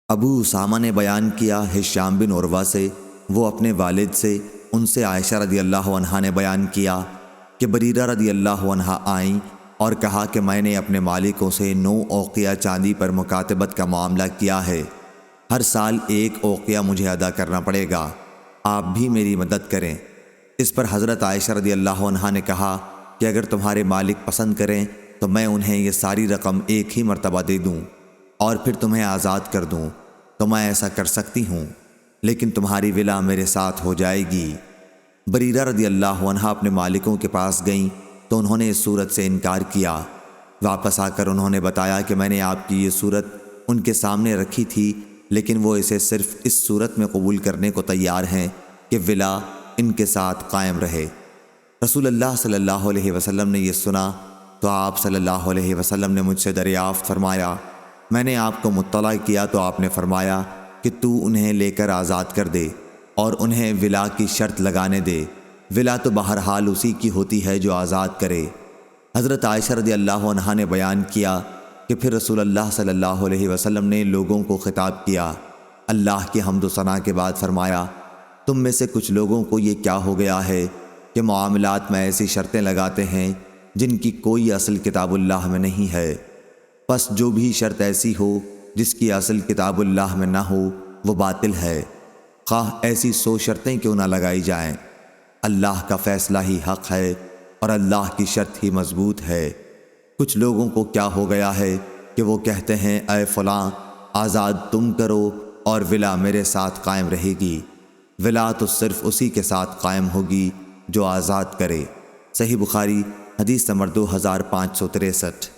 ابو اسامہ نے بیان کیا ہشام بن عروہ سے، وہ اپنے والد سے، ان سے عائشہ رضی اللہ عنہا نے بیان کیا کہ بریرہ رضی اللہ عنہا آئیں اور کہا کہ میں نے اپنے مالکوں سے 9 اوقیہ چاندی پر مکاتبت کا معاملہ کیا ہے، ہر سال 1 اوقیہ مجھے ادا کرنا پڑے گا، آپ بھی میری مدد کریں۔ اس پر حضرت عائشہ رضی اللہ عنہا نے کہا کہ اگر تمہارے مالک پسند کریں تو میں انہیں یہ ساری رقم ایک ہی مرتبہ دے دوں اور پھر تمہیں آزاد کر دوں تو میں ایسا کر سکتی ہوں، لیکن تمہاری ولا میرے ساتھ ہو جائے گی۔ بریرہ رضی اللہ عنہا اپنے مالکوں کے پاس گئیں تو انہوں نے اس صورت سے انکار کیا۔ واپس آ کر انہوں نے بتایا کہ میں نے آپ کی یہ صورت ان کے سامنے رکھی تھی، لیکن وہ اسے صرف اس صورت میں قبول کرنے کو تیار ہیں کہ ولا ان کے ساتھ قائم رہے۔ رسول اللہ صلی اللہ علیہ وسلم نے یہ سنا تو آپ صلی اللہ علیہ وسلم نے مجھ سے دریافت فرمایا، میں نے آپ کو مطلع کیا تو آپ نے فرمایا کہ تو انہیں لے کر آزاد کر دے اور انہیں ولا کی شرط لگانے دے، ولا تو بہرحال اسی کی ہوتی ہے جو آزاد کرے۔ حضرت عائشہ رضی اللہ عنہا نے بیان کیا کہ پھر رسول اللہ صلی اللہ علیہ وسلم نے لوگوں کو خطاب کیا، اللہ کی حمد و ثنا کے بعد فرمایا، تم میں سے کچھ لوگوں کو یہ کیا ہو گیا ہے کہ معاملات میں ایسی شرطیں لگاتے ہیں جن کی کوئی اصل کتاب اللہ میں نہیں ہے، پس جو بھی شرط ایسی ہو جس کی اصل کتاب اللہ میں نہ ہو وہ باطل ہے، خواہ ایسی 100 شرطیں کیوں نہ لگائی جائیں، اللہ کا فیصلہ ہی حق ہے اور اللہ کی شرط ہی مضبوط ہے۔ کچھ لوگوں کو کیا ہو گیا ہے کہ وہ کہتے ہیں اے فلاں آزاد تم کرو اور ولا میرے ساتھ قائم رہے گی، ولا تو صرف اسی کے ساتھ قائم ہوگی جو آزاد کرے۔ صحیح بخاری حدیث نمبر 2563۔